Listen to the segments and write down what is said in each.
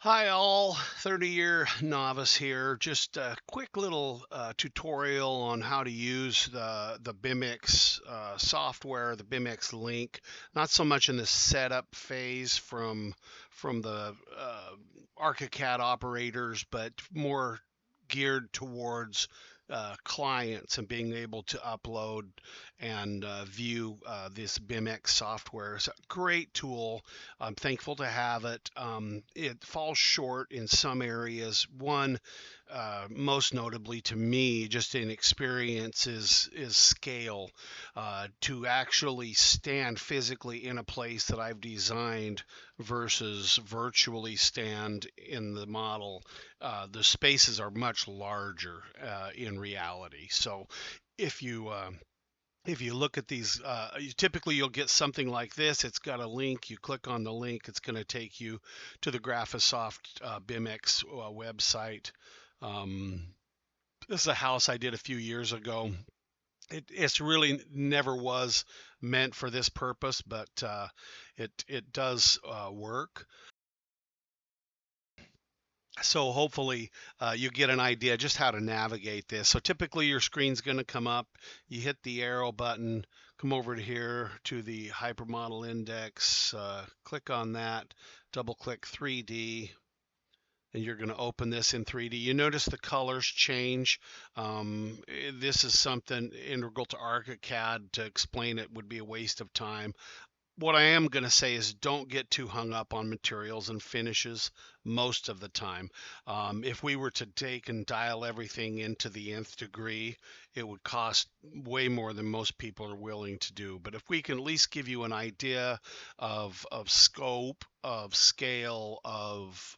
Hi all, 30-year novice here. Just a quick little tutorial on how to use the BimX software, the BimX link. Not so much in the setup phase from the Archicad operators, but more geared towards clients and being able to upload and view this BimX software. It's a great tool. I'm thankful to have it. It falls short in some areas. One, most notably to me, just in experience, is scale. To actually stand physically in a place that I've designed versus virtually stand in the model, the spaces are much larger in reality. So if you if you look at these, typically you'll get something like this. It's got a link. You click on the link. It's going to take you to the Graphisoft BimX website. Um, this is a house I did a few years ago. It's really never was meant for this purpose, but it does work. So hopefully you get an idea just how to navigate this. So typically your screen's going to come up. You hit the arrow button, come over to here to the hypermodel index, click on that, double click 3D, and you're going to open this in 3D. You notice the colors change. This is something integral to Archicad. To explain it would be a waste of time. What I am going to say is don't get too hung up on materials and finishes most of the time. If we were to take and dial everything into the nth degree, it would cost way more than most people are willing to do. But if we can at least give you an idea of scope, of scale, of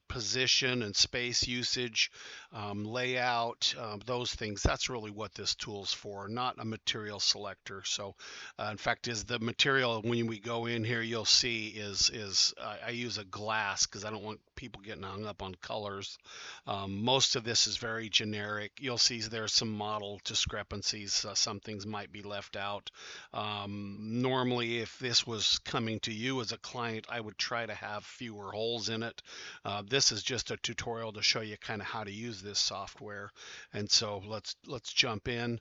position and space usage, layout, those things, that's really what this tool's for, not a material selector. So in fact, is the material when we go in here, you'll see is I use a glass because I don't want people getting hung up on colors. Most of this is very generic. You'll see there's some model discrepancies. Some things might be left out. Normally, if this was coming to you as a client, I would try to have fewer holes in it. This is just a tutorial to show you kind of how to use this software. And so let's jump in.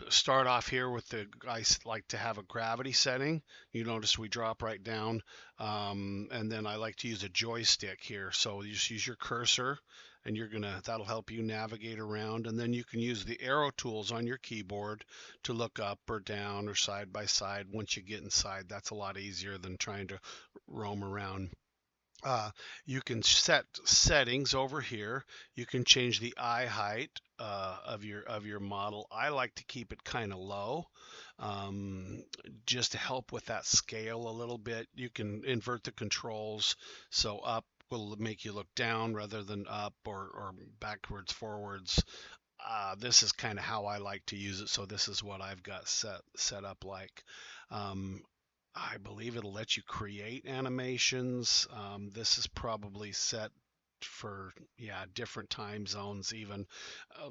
Start off here with I like to have a gravity setting. You notice we drop right down. And then I like to use a joystick here. So you just use your cursor and that'll help you navigate around. And then you can use the arrow tools on your keyboard to look up or down or side by side. Once you get inside, that's a lot easier than trying to roam around. Uh, you can set settings over here. You can change the eye height of your model. I like to keep it kind of low, um, just to help with that scale a little bit. You can invert the controls, so up will make you look down rather than up, or backwards, forwards. This is kind of how I like to use it, so this is what I've got set up like. Um, I believe it'll let you create animations. This is probably set for, yeah, different time zones even.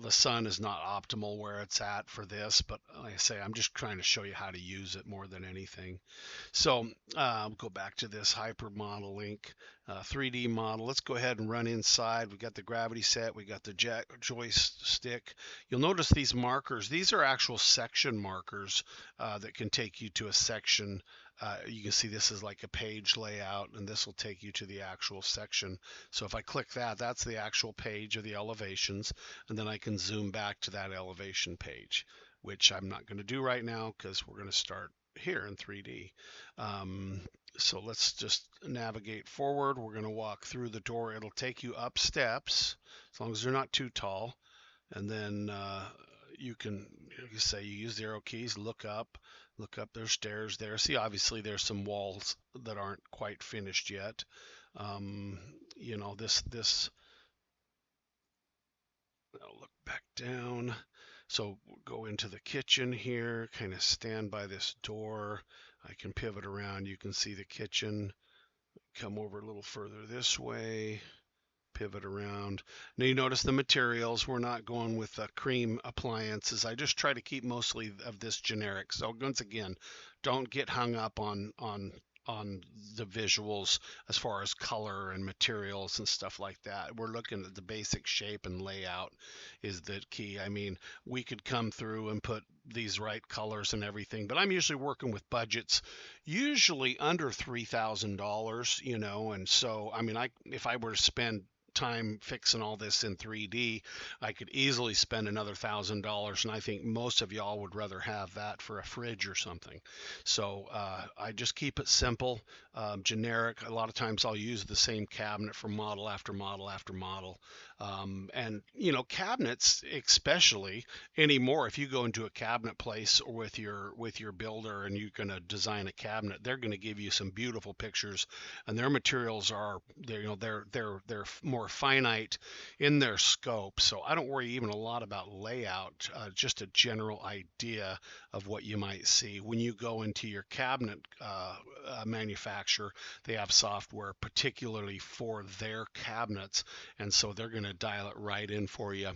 The sun is not optimal where it's at for this, but like I say, I'm just trying to show you how to use it more than anything. So go back to this hypermodel link, 3D model. Let's go ahead and run inside. We got the gravity set. We got the joystick. You'll notice these markers. These are actual section markers that can take you to a section. You can see this is like a page layout, and this will take you to the actual section. So if I click that, that's the actual page of the elevations, and then I can zoom back to that elevation page, which I'm not going to do right now because we're going to start here in 3D. So let's just navigate forward. We're going to walk through the door. It'll take you up steps, as long as they're not too tall. And then you can, you say, you use the arrow keys, look up, there's stairs there. See, obviously there's some walls that aren't quite finished yet. You know, I'll look back down. So we'll go into the kitchen here, kind of stand by this door. I can pivot around. You can see the kitchen. Come over a little further this way, pivot around. Now you notice the materials. We're not going with cream appliances. I just try to keep mostly of this generic. So once again, don't get hung up on on the visuals as far as color and materials and stuff like that. We're looking at the basic shape and layout is the key. I mean, we could come through and put these right colors and everything, but I'm usually working with budgets usually under $3,000, you know, and so I mean, if I were to spend time fixing all this in 3D, I could easily spend another $1,000, and I think most of y'all would rather have that for a fridge or something. So I just keep it simple, generic. A lot of times I'll use the same cabinet for model after model after model. And you know, cabinets, especially anymore, if you go into a cabinet place or with your builder and you're going to design a cabinet, they're going to give you some beautiful pictures, and their materials are they're more finite in their scope. So I don't worry even a lot about layout, just a general idea of what you might see when you go into your cabinet manufacturer. They have software particularly for their cabinets, and so they're going to dial it right in for you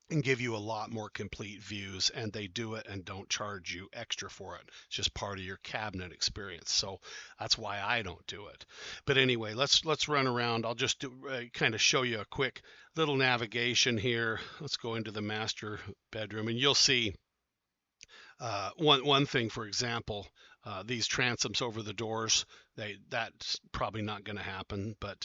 and give you a lot more complete views, and they do it and don't charge you extra for it. It's just part of your cabinet experience. So that's why I don't do it. But anyway, let's run around. I'll just kind of show you a quick little navigation here. Let's go into the master bedroom, and you'll see one thing, for example, these transoms over the doors, that's probably not going to happen. But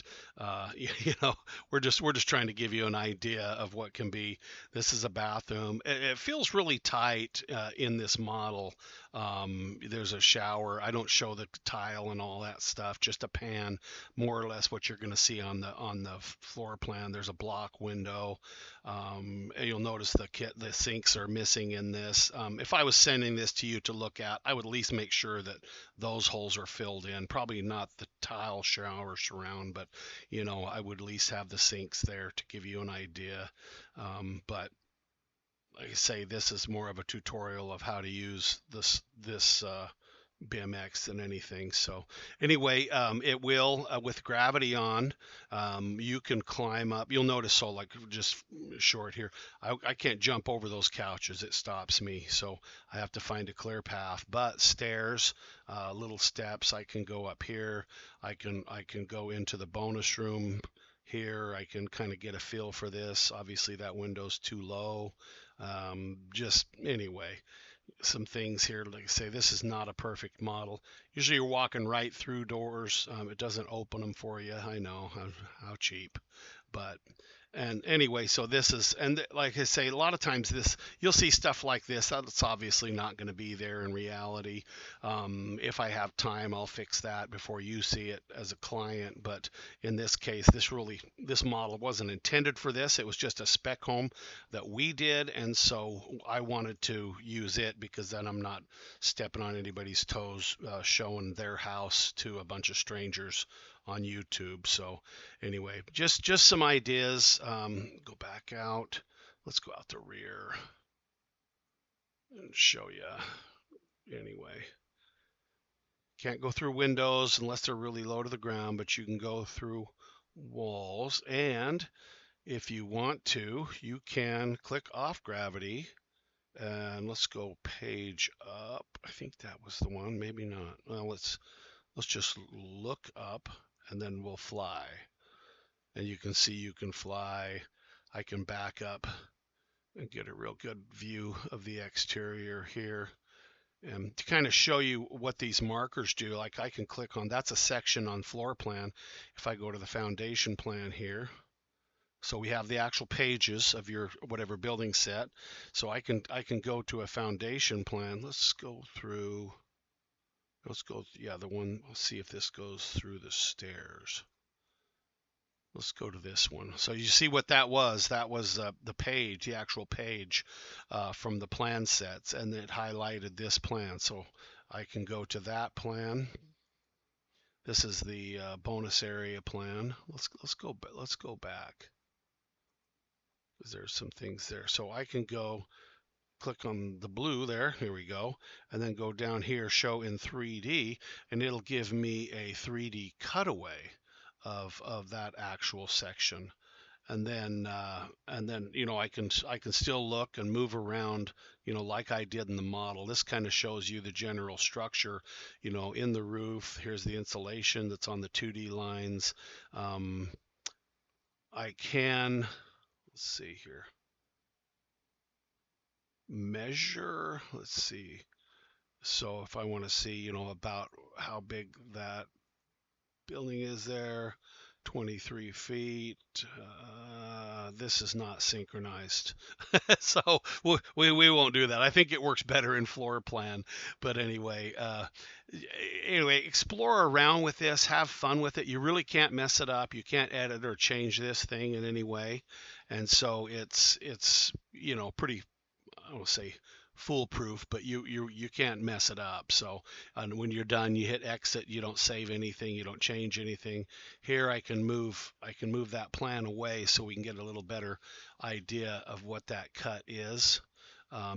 you know, we're just trying to give you an idea of what can be. This is a bathroom. It feels really tight in this model. There's a shower. I don't show the tile and all that stuff. Just a pan, more or less what you're going to see on the floor plan. There's a block window. You'll notice the sinks are missing in this. If I was sending this to you to look at, I would at least make sure that those holes are filled in. Probably not the tile shower surround, but you know, I would at least have the sinks there to give you an idea. But like I say, this is more of a tutorial of how to use this BimX than anything. So anyway, it will with gravity on, you can climb up. You'll notice, so like just short here, I can't jump over those couches. It stops me. So I have to find a clear path. But stairs, little steps, I can go up here. I can go into the bonus room here. I can kind of get a feel for this. Obviously that window's too low. Just anyway, some things here. Like I say, this is not a perfect model. Usually you're walking right through doors. It doesn't open them for you. I know how cheap, but and anyway, so this is, and like I say, a lot of times this, you'll see stuff like this. That's obviously not going to be there in reality. If I have time, I'll fix that before you see it as a client. But in this case, this model wasn't intended for this. It was just a spec home that we did. And so I wanted to use it because then I'm not stepping on anybody's toes, showing their house to a bunch of strangers on YouTube. So anyway, just some ideas. Go back out. Let's go out the rear and show you. Anyway, can't go through windows unless they're really low to the ground, but you can go through walls. And if you want to, you can click off gravity. And let's go page up. I think that was the one. Maybe not. Well, let's just look up, and then we'll fly. And you can see you can fly. I can back up and get a real good view of the exterior here. And to kind of show you what these markers do, like I can click on, that's a section on floor plan. If I go to the foundation plan here, so we have the actual pages of your whatever building set. So I can go to a foundation plan. Let's go through, yeah, the one, let's see if this goes through the stairs. Let's go to this one. So you see what that was. That was the page, the actual page from the plan sets, and it highlighted this plan. So I can go to that plan. This is the bonus area plan. Let's go back, because there's some things there. So I can go click on the blue there. Here we go, and then go down here, show in 3D, and it'll give me a 3D cutaway of that actual section. and then I can still look and move around, like I did in the model. This kind of shows you the general structure, in the roof. Here's the insulation that's on the 2D lines. um, I can, let's see here, measure, let's see. So if I want to see, about how big that building is there, 23 feet. This is not synchronized. So we won't do that. I think it works better in floor plan. But anyway, explore around with this, have fun with it. You really can't mess it up. You can't edit or change this thing in any way. And so it's pretty, I don't say foolproof, but you can't mess it up. So and when you're done, you hit exit. You don't save anything. You don't change anything. Here I can move that plan away so we can get a little better idea of what that cut is.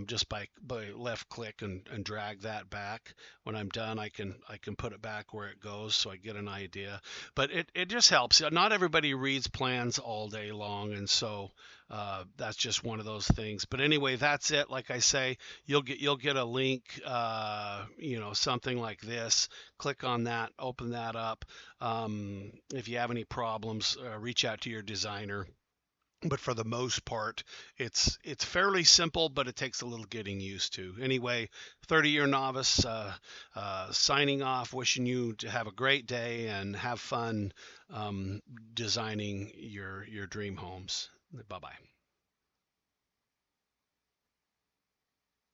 Just by left click and drag that back. When I'm done, I can put it back where it goes so I get an idea. But it just helps. Not everybody reads plans all day long, and so that's just one of those things. But anyway, that's it. Like I say, you'll get a link, something like this. Click on that, open that up. If you have any problems, reach out to your designer. But for the most part, it's fairly simple, but it takes a little getting used to. Anyway, 30-year novice, signing off, wishing you to have a great day and have fun designing your dream homes. Bye bye.